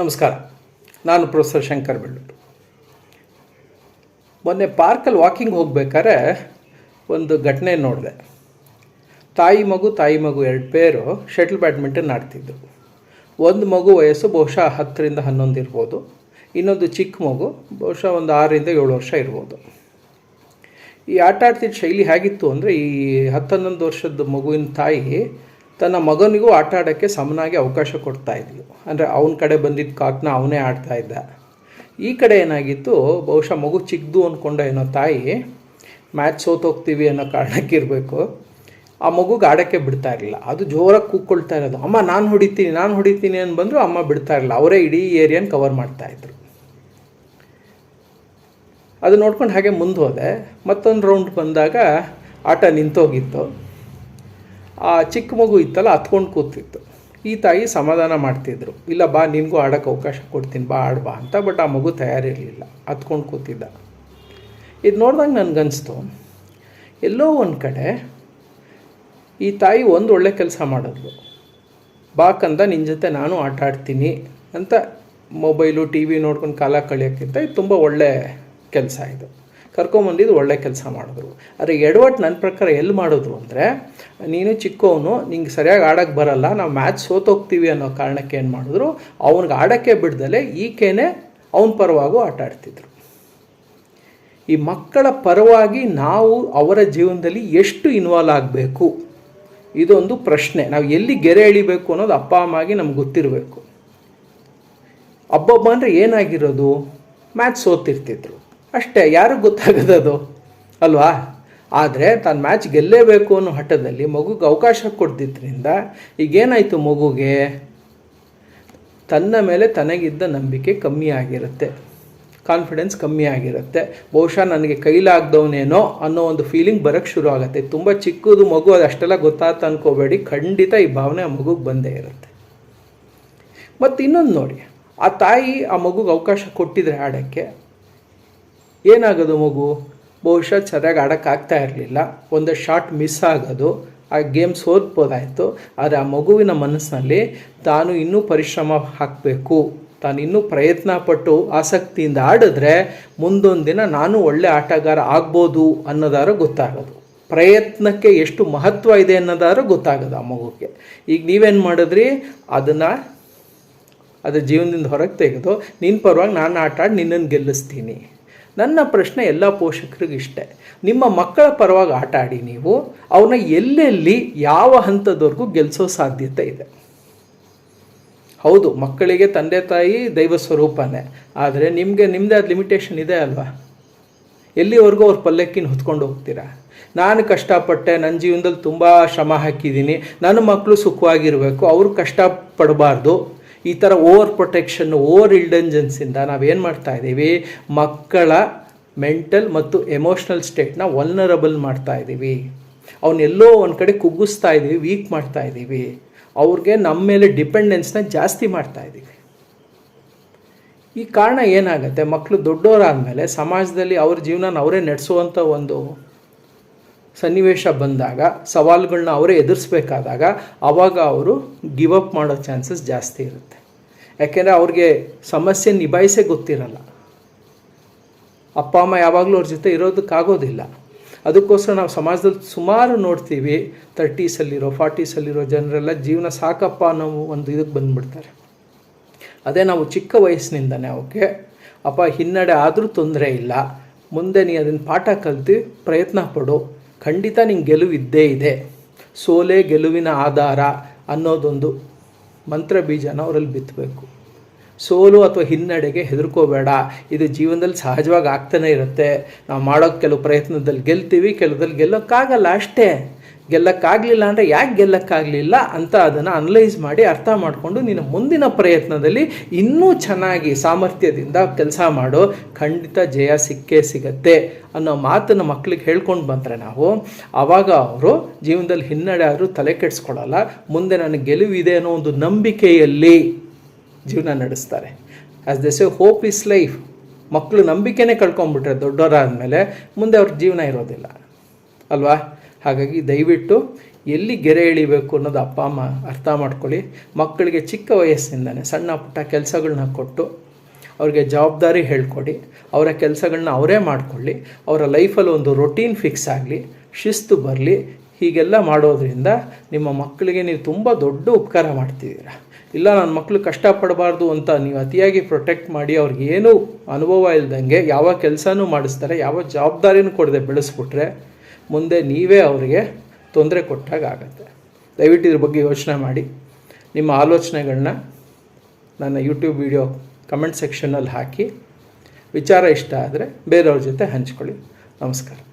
ನಮಸ್ಕಾರ. ನಾನು ಪ್ರೊಫೆಸರ್ ಶಂಕರ್ ಬೆಳ್ಳೂರು. ಮೊನ್ನೆ ಪಾರ್ಕಲ್ಲಿ ವಾಕಿಂಗ್ ಹೋಗ್ಬೇಕಾದ್ರೆ ಒಂದು ಘಟನೆ ನೋಡಿದೆ. ತಾಯಿ ಮಗು ಎರಡು ಪೇರು ಶಟಲ್ ಬ್ಯಾಡ್ಮಿಂಟನ್ ಆಡ್ತಿದ್ರು. ಒಂದು ಮಗು ವಯಸ್ಸು ಬಹುಶಃ 10ರಿಂದ 11 ಇರ್ಬೋದು, ಇನ್ನೊಂದು ಚಿಕ್ಕ ಮಗು ಬಹುಶಃ ಒಂದು 6ರಿಂದ 7 ವರ್ಷ ಇರ್ಬೋದು. ಈ ಆಟ ಆಡ್ತಿದ್ದ ಶೈಲಿ ಹೇಗಿತ್ತು ಅಂದರೆ, ಈ 10-11 ವರ್ಷದ ಮಗುವಿನ ತಾಯಿ ತನ್ನ ಮಗನಿಗೂ ಆಟ ಆಡೋಕ್ಕೆ ಸಮನಾಗಿ ಅವಕಾಶ ಕೊಡ್ತಾ ಇದ್ಲು. ಅಂದರೆ ಅವನ ಕಡೆ ಬಂದಿದ್ದ ಕಾಕ್ನ ಅವನೇ ಆಡ್ತಾ ಇದ್ದ. ಈ ಕಡೆ ಏನಾಗಿತ್ತು, ಬಹುಶಃ ಮಗು ಚಿಕ್ಕದು ಅಂದ್ಕೊಂಡ ಏನೋ ತಾಯಿ ಮ್ಯಾಚ್ ಸೋತೋಗ್ತೀವಿ ಅನ್ನೋ ಕಾರಣಕ್ಕಿರಬೇಕು, ಆ ಮಗುಗೆ ಆಡೋಕ್ಕೆ ಬಿಡ್ತಾ ಇರಲಿಲ್ಲ. ಅದು ಜೋರಾಗಿ ಕೂಕ್ಕೊಳ್ತಾ ಇರೋದು, ಅಮ್ಮ ನಾನು ಹೊಡಿತೀನಿ ಅಂತ ಬಂದರೂ ಅಮ್ಮ ಬಿಡ್ತಾ ಇರಲಿಲ್ಲ. ಅವರೇ ಇಡೀ ಏರಿಯಾನ ಕವರ್ ಮಾಡ್ತಾಯಿದ್ರು. ಅದು ನೋಡ್ಕೊಂಡು ಹಾಗೆ ಮುಂದೆ ಹೋದೆ. ಮತ್ತೊಂದು ರೌಂಡ್ ಬಂದಾಗ ಆಟ ನಿಂತೋಗಿತ್ತು. ಆ ಚಿಕ್ಕ ಮಗು ಇತ್ತಲ್ಲ ಹತ್ಕೊಂಡು ಕೂತಿತ್ತು. ಈ ತಾಯಿ ಸಮಾಧಾನ ಮಾಡ್ತಿದ್ರು, ಇಲ್ಲ ಬಾ ನಿನಗೂ ಆಡೋಕ್ಕೆ ಅವಕಾಶ ಕೊಡ್ತೀನಿ, ಬಾ ಆಡ್ಬಾ ಅಂತ. ಬಟ್ ಆ ಮಗು ತಯಾರಿರಲಿಲ್ಲ, ಹತ್ಕೊಂಡು ಕೂತಿದ್ದ. ಇದು ನೋಡಿದಾಗ ನನಗನ್ನಿಸ್ತು, ಎಲ್ಲೋ ಒಂದು ಕಡೆ ಈ ತಾಯಿ ಒಂದು ಒಳ್ಳೆ ಕೆಲಸ ಮಾಡಿದ್ಲು. ಬಾಕಂದ ನಿನ್ನ ಜೊತೆ ನಾನು ಆಟ ಆಡ್ತೀನಿ ಅಂತ ಮೊಬೈಲು ಟಿ ವಿ ನೋಡ್ಕೊಂಡು ಕಾಲ ಕಳಿಯೋಕ್ಕಿಂತ ಇದು ತುಂಬ ಒಳ್ಳೆ ಕೆಲಸ. ಇದು ಕರ್ಕೊಂಬಂದಿದ್ದು ಒಳ್ಳೆ ಕೆಲಸ ಮಾಡಿದ್ರು. ಆದರೆ ಎಡವಟ್ಟು ನನ್ನ ಪ್ರಕಾರ ಎಲ್ಲಿ ಮಾಡಿದ್ರು ಅಂದರೆ, ನೀನು ಚಿಕ್ಕವನು, ನಿಂಗೆ ಸರಿಯಾಗಿ ಆಡೋಕ್ಕೆ ಬರಲ್ಲ, ನಾವು ಮ್ಯಾಚ್ ಸೋತೋಗ್ತೀವಿ ಅನ್ನೋ ಕಾರಣಕ್ಕೆ ಏನು ಮಾಡಿದ್ರು, ಅವ್ನಿಗೆ ಆಡೋಕ್ಕೆ ಬಿಡ್ದಲೆ ಈಕೆನೇ ಅವನ ಪರವಾಗೂ ಆಟ ಆಡ್ತಿದ್ರು. ಈ ಮಕ್ಕಳ ಪರವಾಗಿ ನಾವು ಅವರ ಜೀವನದಲ್ಲಿ ಎಷ್ಟು ಇನ್ವಾಲ್ವ್ ಆಗಬೇಕು, ಇದೊಂದು ಪ್ರಶ್ನೆ. ನಾವು ಎಲ್ಲಿ ಗೆರೆ ಎಳಿಬೇಕು ಅನ್ನೋದು ಅಪ್ಪ ಅಮ್ಮಾಗಿ ನಮ್ಗೆ ಗೊತ್ತಿರಬೇಕು. ಅಬ್ಬಬ್ಬ ಅಂದರೆ ಏನಾಗಿರೋದು, ಮ್ಯಾಚ್ ಸೋತಿರ್ತಿದ್ರು ಅಷ್ಟೇ, ಯಾರಿಗೂ ಗೊತ್ತಾಗೋದದು ಅಲ್ವಾ? ಆದರೆ ತಾನು ಮ್ಯಾಚ್ ಗೆಲ್ಲೇಬೇಕು ಅನ್ನೋ ಹಠದಲ್ಲಿ ಮಗುಗೆ ಅವಕಾಶ ಕೊಡ್ತಿದ್ರಿಂದ ಈಗೇನಾಯಿತು, ಮಗುಗೆ ತನ್ನ ಮೇಲೆ ತನಗಿದ್ದ ನಂಬಿಕೆ ಕಮ್ಮಿ ಆಗಿರುತ್ತೆ, ಕಾನ್ಫಿಡೆನ್ಸ್ ಕಮ್ಮಿ ಆಗಿರುತ್ತೆ. ಬಹುಶಃ ನನಗೆ ಕೈಲಾಗ್ದವನೇನೋ ಅನ್ನೋ ಒಂದು ಫೀಲಿಂಗ್ ಬರೋಕ್ಕೆ ಶುರು ಆಗುತ್ತೆ. ತುಂಬ ಚಿಕ್ಕದು ಮಗು, ಅದು ಅಷ್ಟೆಲ್ಲ ಗೊತ್ತಾಗ್ತಾ ಅನ್ಕೋಬೇಡಿ, ಖಂಡಿತ ಈ ಭಾವನೆ ಆ ಮಗುಗೆ ಬಂದೇ ಇರುತ್ತೆ. ಮತ್ತು ಇನ್ನೊಂದು ನೋಡಿ, ಆ ತಾಯಿ ಆ ಮಗುಗೆ ಅವಕಾಶ ಕೊಟ್ಟಿದ್ರೆ ಆಡೋಕ್ಕೆ, ಏನಾಗೋದು, ಮಗು ಬಹುಶಃ ಸರಿಯಾಗಿ ಆಡೋಕ್ಕಾಗ್ತಾ ಇರಲಿಲ್ಲ, ಒಂದು ಶಾಟ್ ಮಿಸ್ ಆಗೋದು, ಆ ಗೇಮ್ ಸೋಲ್ಬೋದಾಯಿತು. ಆದರೆ ಆ ಮಗುವಿನ ಮನಸ್ಸಿನಲ್ಲಿ ತಾನು ಇನ್ನೂ ಪರಿಶ್ರಮ ಹಾಕಬೇಕು, ತಾನು ಇನ್ನೂ ಪ್ರಯತ್ನ ಪಟ್ಟು ಆಸಕ್ತಿಯಿಂದ ಆಡಿದ್ರೆ ಮುಂದೊಂದು ದಿನ ನಾನು ಒಳ್ಳೆ ಆಟಗಾರ ಆಗ್ಬೋದು ಅನ್ನೋದಾದ್ರೂ ಗೊತ್ತಾಗೋದು. ಪ್ರಯತ್ನಕ್ಕೆ ಎಷ್ಟು ಮಹತ್ವ ಇದೆ ಅನ್ನೋದಾದ್ರೂ ಗೊತ್ತಾಗೋದು ಆ ಮಗುಗೆ. ಈಗ ನೀವೇನು ಮಾಡಿದ್ರಿ, ಅದರ ಜೀವನದಿಂದ ಹೊರಗೆ ತೆಗೆದು ನಿನ್ನ ಪರವಾಗಿ ನಾನು ಆಟ ಆಡಿ ನಿನ್ನನ್ನು ಗೆಲ್ಲಿಸ್ತೀನಿ. ನನ್ನ ಪ್ರಶ್ನೆ ಎಲ್ಲ ಪೋಷಕರಿಗೆ ಇಷ್ಟೇ, ನಿಮ್ಮ ಮಕ್ಕಳ ಪರವಾಗಿ ಆಟ ಆಡಿ, ನೀವು ಅವ್ರನ್ನ ಎಲ್ಲೆಲ್ಲಿ ಯಾವ ಹಂತದವರೆಗೂ ಗೆಲ್ಲಿಸೋ ಸಾಧ್ಯತೆ ಇದೆ. ಹೌದು, ಮಕ್ಕಳಿಗೆ ತಂದೆ ತಾಯಿ ದೈವ ಸ್ವರೂಪನೇ, ಆದರೆ ನಿಮ್ಮದೇ ಆದ ಲಿಮಿಟೇಷನ್ ಇದೆ ಅಲ್ವಾ? ಎಲ್ಲಿವರೆಗೂ ಅವ್ರ ಪಲ್ಲಕ್ಕಿನ ಹೊತ್ಕೊಂಡು ಹೋಗ್ತೀರಾ? ನಾನು ಕಷ್ಟಪಟ್ಟೆ, ನನ್ನ ಜೀವನದಲ್ಲಿ ತುಂಬ ಶ್ರಮ ಹಾಕಿದ್ದೀನಿ, ನನ್ನ ಮಕ್ಕಳು ಸುಖವಾಗಿರಬೇಕು, ಅವರು ಕಷ್ಟಪಡಬಾರ್ದು. ಈ ಥರ ಓವರ್ ಪ್ರೊಟೆಕ್ಷನ್, ಓವರ್ ಇಂಟೆಲಿಜೆನ್ಸಿಂದ ನಾವೇನು ಮಾಡ್ತಾ ಇದ್ದೀವಿ, ಮಕ್ಕಳ ಮೆಂಟಲ್ ಮತ್ತು ಎಮೋಷ್ನಲ್ ಸ್ಟೇಟ್ನ ವಲ್ನರಬಲ್ ಮಾಡ್ತಾ ಇದ್ದೀವಿ. ಅವನ್ನೆಲ್ಲೋ ಒಂದು ಕಡೆ ಕುಗ್ಗಿಸ್ತಾ ಇದ್ದೀವಿ, ವೀಕ್ ಮಾಡ್ತಾ ಇದ್ದೀವಿ. ಅವ್ರಿಗೆ ನಮ್ಮ ಮೇಲೆ ಡಿಪೆಂಡೆನ್ಸ್ನ ಜಾಸ್ತಿ ಮಾಡ್ತಾ ಇದ್ದೀವಿ. ಈ ಕಾರಣ ಏನಾಗುತ್ತೆ, ಮಕ್ಕಳು ದೊಡ್ಡವರಾದಮೇಲೆ ಸಮಾಜದಲ್ಲಿ ಅವ್ರ ಜೀವನ ಅವರೇ ನಡೆಸುವಂಥ ಒಂದು ಸನ್ನಿವೇಶ ಬಂದಾಗ, ಸವಾಲುಗಳನ್ನ ಅವರೇ ಎದುರಿಸ್ಬೇಕಾದಾಗ, ಆವಾಗ ಅವರು ಗಿವ್ ಅಪ್ ಮಾಡೋ ಚಾನ್ಸಸ್ ಜಾಸ್ತಿ ಇರುತ್ತೆ. ಯಾಕೆಂದರೆ ಅವ್ರಿಗೆ ಸಮಸ್ಯೆ ನಿಭಾಯಿಸೇ ಗೊತ್ತಿರಲ್ಲ. ಅಪ್ಪ ಅಮ್ಮ ಯಾವಾಗಲೂ ಅವ್ರ ಜೊತೆ ಇರೋದಕ್ಕಾಗೋದಿಲ್ಲ. ಅದಕ್ಕೋಸ್ಕರ ನಾವು ಸಮಾಜದಲ್ಲಿ ಸುಮಾರು ನೋಡ್ತೀವಿ, 30ಸಲ್ಲಿರೋ 40ಸಲ್ಲಿರೋ ಜನರೆಲ್ಲ ಜೀವನ ಸಾಕಪ್ಪ ಅನ್ನೋ ಒಂದು ಇದಕ್ಕೆ ಬಂದುಬಿಡ್ತಾರೆ. ಅದೇ ನಾವು ಚಿಕ್ಕ ವಯಸ್ಸಿನಿಂದನೇ ಅವಕ್ಕೆ ಅಪ್ಪ ಹಿನ್ನಡೆ ಆದರೂ ತೊಂದರೆ ಇಲ್ಲ, ಮುಂದೆ ನೀ ಅದನ್ನು ಪಾಠ ಕಲಿತು ಪ್ರಯತ್ನ ಪಡು, ಖಂಡಿತ ನಿಂಗೆ ಗೆಲುವು ಇದ್ದೇ ಇದೆ, ಸೋಲೆ ಗೆಲುವಿನ ಆಧಾರ ಅನ್ನೋದೊಂದು ಮಂತ್ರ ಬೀಜನ ಅವರಲ್ಲಿ ಬಿತ್ತಬೇಕು. ಸೋಲು ಅಥವಾ ಹಿನ್ನಡೆಗೆ ಹೆದರ್ಕೋಬೇಡ, ಇದು ಜೀವನದಲ್ಲಿ ಸಹಜವಾಗಿ ಆಗ್ತಾನೆ ಇರುತ್ತೆ. ನಾವು ಮಾಡೋಕ್ಕೆ ಕೆಲವು ಪ್ರಯತ್ನದಲ್ಲಿ ಗೆಲ್ತೀವಿ, ಕೆಲವದಲ್ಲಿ ಗೆಲ್ಲೋಕ್ಕಾಗಲ್ಲ, ಅಷ್ಟೇ. ಗೆಲ್ಲಕ್ಕಾಗಲಿಲ್ಲ ಅಂದರೆ ಯಾಕೆ ಗೆಲ್ಲಕ್ಕಾಗಲಿಲ್ಲ ಅಂತ ಅದನ್ನು ಅನಲೈಸ್ ಮಾಡಿ ಅರ್ಥ ಮಾಡಿಕೊಂಡು ನಿನ್ನ ಮುಂದಿನ ಪ್ರಯತ್ನದಲ್ಲಿ ಇನ್ನೂ ಚೆನ್ನಾಗಿ ಸಾಮರ್ಥ್ಯದಿಂದ ಕೆಲಸ ಮಾಡೋ, ಖಂಡಿತ ಜಯ ಸಿಕ್ಕೇ ಸಿಗತ್ತೆ ಅನ್ನೋ ಮಾತನ್ನು ಮಕ್ಕಳಿಗೆ ಹೇಳ್ಕೊಂಡು ಬಂದರೆ ನಾವು, ಆವಾಗ ಅವರು ಜೀವನದಲ್ಲಿ ಹಿನ್ನಡೆ ಆದರೂ ತಲೆ ಕೆಡಿಸ್ಕೊಳ್ಳಲ್ಲ. ಮುಂದೆ ನನಗೆ ಗೆಲುವಿದೆ ಅನ್ನೋ ಒಂದು ನಂಬಿಕೆಯಲ್ಲಿ ಜೀವನ ನಡೆಸ್ತಾರೆ. As they say, hope is life. ಮಕ್ಕಳು ನಂಬಿಕೆನೇ ಕಳ್ಕೊಂಡ್ಬಿಟ್ರೆ ದೊಡ್ಡವರಾದಮೇಲೆ ಮುಂದೆ ಅವ್ರ ಜೀವನ ಇರೋದಿಲ್ಲ ಅಲ್ವಾ? ಹಾಗಾಗಿ ದಯವಿಟ್ಟು ಎಲ್ಲಿ ಗೆರೆ ಎಳಿಬೇಕು ಅನ್ನೋದು ಅಪ್ಪ ಅಮ್ಮ ಅರ್ಥ ಮಾಡ್ಕೊಳ್ಳಿ. ಮಕ್ಕಳಿಗೆ ಚಿಕ್ಕ ವಯಸ್ಸಿಂದನೇ ಸಣ್ಣ ಪುಟ್ಟ ಕೆಲಸಗಳನ್ನ ಕೊಟ್ಟು ಅವ್ರಿಗೆ ಜವಾಬ್ದಾರಿ ಹೇಳ್ಕೊಡಿ. ಅವರ ಕೆಲಸಗಳನ್ನ ಅವರೇ ಮಾಡಿಕೊಳ್ಳಿ. ಅವರ ಲೈಫಲ್ಲಿ ಒಂದು ರೊಟೀನ್ ಫಿಕ್ಸ್ ಆಗಲಿ, ಶಿಸ್ತು ಬರಲಿ. ಹೀಗೆಲ್ಲ ಮಾಡೋದ್ರಿಂದ ನಿಮ್ಮ ಮಕ್ಕಳಿಗೆ ನೀವು ತುಂಬ ದೊಡ್ಡ ಉಪಕಾರ ಮಾಡ್ತಿದ್ದೀರ. ಇಲ್ಲ ನನ್ನ ಮಕ್ಕಳು ಕಷ್ಟಪಡಬಾರ್ದು ಅಂತ ನೀವು ಅತಿಯಾಗಿ ಪ್ರೊಟೆಕ್ಟ್ ಮಾಡಿ ಅವ್ರಿಗೇನೂ ಅನುಭವ ಇಲ್ದಂಗೆ ಯಾವ ಕೆಲಸನೂ ಮಾಡಿಸ್ತಾರೆ, ಯಾವ ಜವಾಬ್ದಾರಿನೂ ಕೊಡದೆ ಬೆಳೆಸ್ಬಿಟ್ರೆ ಮುಂದೆ ನೀವೇ ಅವರಿಗೆ ತೊಂದರೆ ಕೊಟ್ಟಾಗ ಆಗುತ್ತೆ. ದಯವಿಟ್ಟು ಇದ್ರ ಬಗ್ಗೆ ಯೋಚನೆ ಮಾಡಿ. ನಿಮ್ಮ ಆಲೋಚನೆಗಳನ್ನ ನನ್ನ ಯೂಟ್ಯೂಬ್ ವಿಡಿಯೋ ಕಮೆಂಟ್ ಸೆಕ್ಷನಲ್ಲಿ ಹಾಕಿ. ವಿಚಾರ ಇಷ್ಟ ಆದರೆ ಬೇರೆಯವ್ರ ಜೊತೆ ಹಂಚ್ಕೊಳ್ಳಿ. ನಮಸ್ಕಾರ.